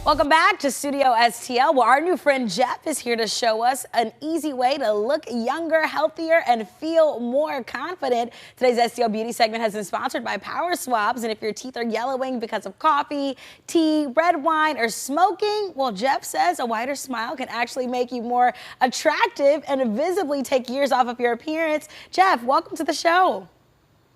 Welcome back to Studio STL, where our new friend Jeff is here to show us an easy way to look younger, healthier, and feel more confident. Today's STL Beauty segment has been sponsored by Power Swabs, and if your teeth are yellowing because of coffee, tea, red wine, or smoking, well, Jeff says a wider smile can actually make you more attractive and visibly take years off of your appearance. Jeff, welcome to the show.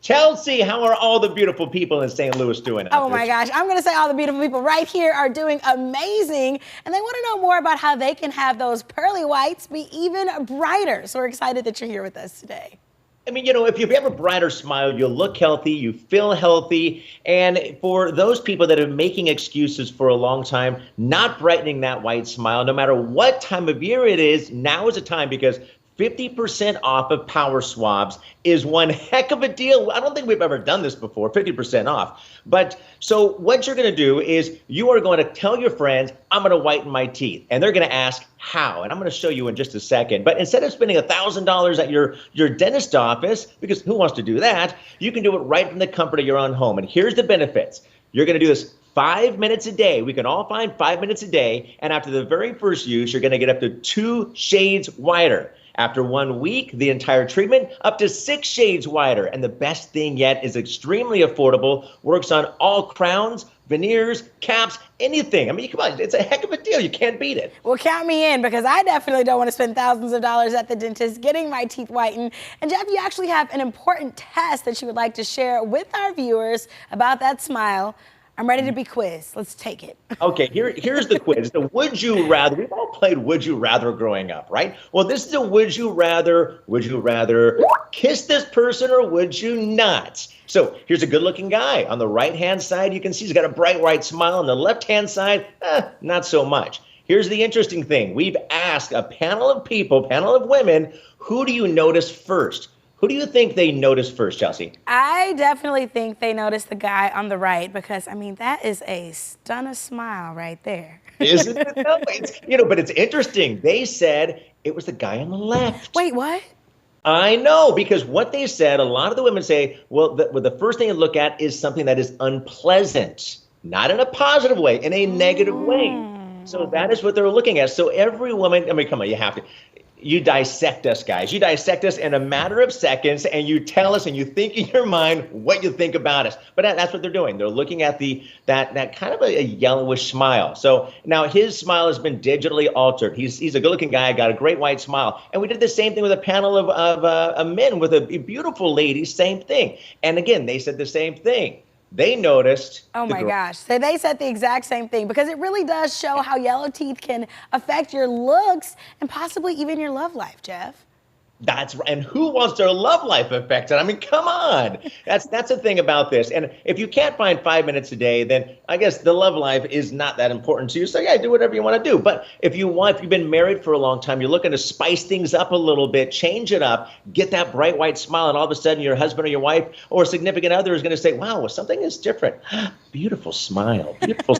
Chelsea, how are all the beautiful people in St. Louis doing? Oh my gosh, I'm gonna say all the beautiful people right here are doing amazing, and they want to know more about how they can have those pearly whites be even brighter. So we're excited that you're here with us today. I mean, you know, if you have a brighter smile, you'll look healthy, you feel healthy. And for those people that are making excuses for a long time, not brightening that white smile, no matter what time of year it is, now is the time, because 50% off of Power Swabs is one heck of a deal. I don't think we've ever done this before, 50% off. But so what you're going to do is you are going to tell your friends, I'm going to whiten my teeth. And they're going to ask how. And I'm going to show you in just a second. But instead of spending $1,000 at your dentist office, because who wants to do that, you can do it right from the comfort of your own home. And here's the benefits. You're going to do this 5 minutes a day. We can all find 5 minutes a day. And after the very first use, you're going to get up to 2 shades whiter. After 1 week, the entire treatment up to 6 shades wider. And the best thing yet is extremely affordable, works on all crowns, veneers, caps, anything. I mean, come on, it's a heck of a deal. You can't beat it. Well, count me in, because I definitely don't want to spend thousands of dollars at the dentist getting my teeth whitened. And Jeff, you actually have an important test that you would like to share with our viewers about that smile. I'm ready to be quizzed. Let's take it. Okay, here's the quiz. The would you rather. We've all played would you rather growing up, right? Well, this is a would you rather kiss this person or would you not? So here's a good looking guy. On the right hand side, you can see he's got a bright white smile. On the left hand side, not so much. Here's the interesting thing. We've asked a panel of people, panel of women, who do you notice first? Who do you think they notice first, Chelsea? I definitely think they notice the guy on the right, because, I mean, that is a stunning smile right there. Isn't it? No, but it's interesting. They said it was the guy on the left. Wait, what? I know, because what they said, a lot of the women say, well, the first thing to look at is something that is unpleasant, not in a positive way, in a negative way. So that is what they're looking at. So every woman, I mean, come on, you have to. You dissect us, guys. You dissect us in a matter of seconds, and you tell us and you think in your mind what you think about us. But that's what they're doing. They're looking at that kind of a yellowish smile. So now his smile has been digitally altered. He's a good-looking guy, got a great white smile. And we did the same thing with a panel of men with a beautiful lady, same thing. And again, they said the same thing. They noticed. Oh my gosh. So they said the exact same thing, because it really does show how yellow teeth can affect your looks and possibly even your love life, Jeff. That's right. And who wants their love life affected? I mean, come on. That's the thing about this. And if you can't find 5 minutes a day, then I guess the love life is not that important to you. So yeah, do whatever you want to do. But if you've been married for a long time, you're looking to spice things up a little bit, change it up, get that bright white smile, and all of a sudden your husband or your wife or significant other is going to say, wow, something is different. Beautiful smile. Beautiful.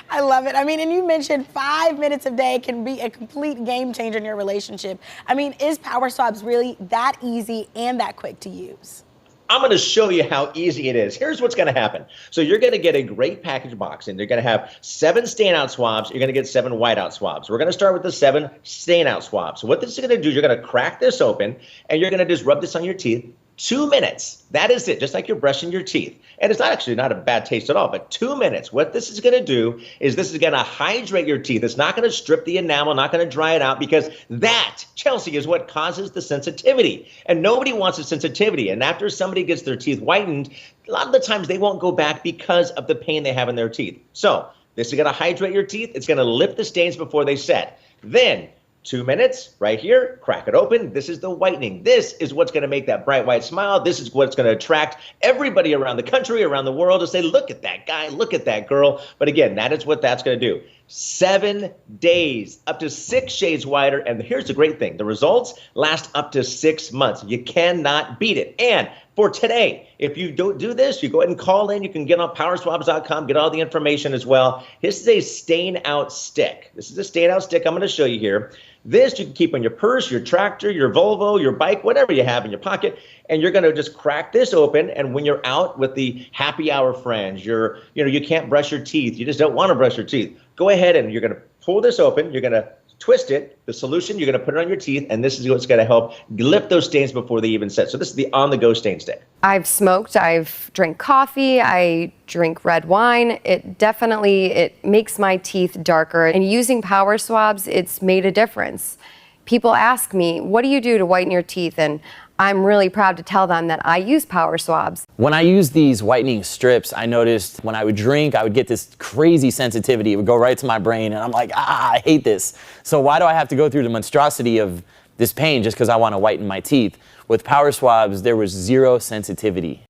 I love it. I mean, and you mentioned 5 minutes a day can be a complete game changer in your relationship. I mean, is Power Swabs really that easy and that quick to use? I'm going to show you how easy it is. Here's what's going to happen. So you're going to get a great package box, and they're going to have 7 stain-out swabs. You're going to get 7 whiteout swabs. We're going to start with the 7 stain-out swabs. So what this is going to do is you're going to crack this open, and you're going to just rub this on your teeth. 2 minutes. That is it, just like you're brushing your teeth. And it's not a bad taste at all, but 2 minutes. What this is going to do is this is going to hydrate your teeth. It's not going to strip the enamel, not going to dry it out, because that, Chelsea, is what causes the sensitivity. And nobody wants the sensitivity. And after somebody gets their teeth whitened, a lot of the times they won't go back because of the pain they have in their teeth. So this is going to hydrate your teeth. It's going to lift the stains before they set. Then 2 minutes right here, crack it open. This is the whitening. This is what's going to make that bright white smile. This is what's going to attract everybody around the country, around the world to say, look at that guy, look at that girl. But again, that is what that's going to do. 7 days, up to 6 shades wider. And here's the great thing. The results last up to 6 months. You cannot beat it. And for today, if you don't do this, you go ahead and call in. You can get on powerswabs.com, get all the information as well. This is a stain out stick. This is a stain out stick I'm going to show you here. This you can keep on your purse, your tractor, your Volvo, your bike, whatever you have in your pocket. And you're going to just crack this open. And when you're out with the happy hour friends, you can't brush your teeth. You just don't want to brush your teeth. Go ahead and you're going to pull this open. You're going to twist it, the solution, you're going to put it on your teeth, and this is what's going to help lift those stains before they even set. So this is the on-the-go stain stick. I've smoked, I've drank coffee, I drink red wine. It makes my teeth darker. And using Power Swabs, it's made a difference. People ask me, what do you do to whiten your teeth? And I'm really proud to tell them that I use Power Swabs. When I use these whitening strips, I noticed when I would drink, I would get this crazy sensitivity. It would go right to my brain, and I'm like, I hate this. So why do I have to go through the monstrosity of this pain just because I want to whiten my teeth? With Power Swabs, there was zero sensitivity.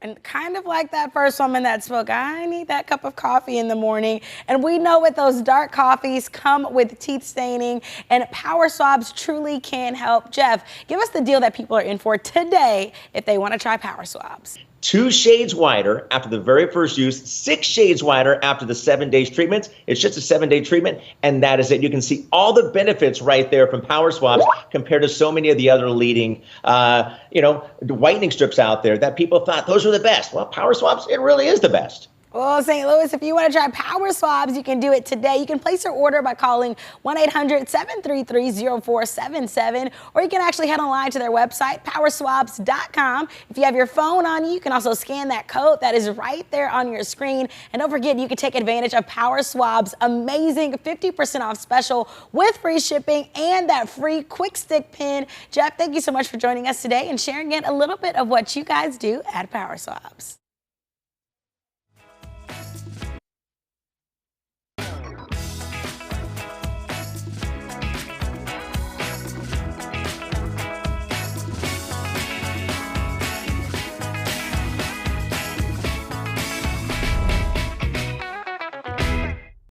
And kind of like that first woman that spoke, I need that cup of coffee in the morning. And we know with those dark coffees come with teeth staining, and Power Swabs truly can help. Jeff, give us the deal that people are in for today if they want to try Power Swabs. 2 shades whiter after the very first use, 6 shades whiter after the 7 days treatment. It's just a 7-day treatment, and that is it. You can see all the benefits right there from Power Swabs compared to so many of the other leading, whitening strips out there that people thought those were the best. Well, Power Swabs, it really is the best. Well, St. Louis, if you want to try Power Swabs, you can do it today. You can place your order by calling 1-800-733-0477, or you can actually head online to their website, powerswabs.com. If you have your phone on you, you can also scan that code that is right there on your screen. And don't forget, you can take advantage of Power Swabs' amazing 50% off special with free shipping and that free quick stick pin. Jeff, thank you so much for joining us today and sharing a little bit of what you guys do at Power Swabs.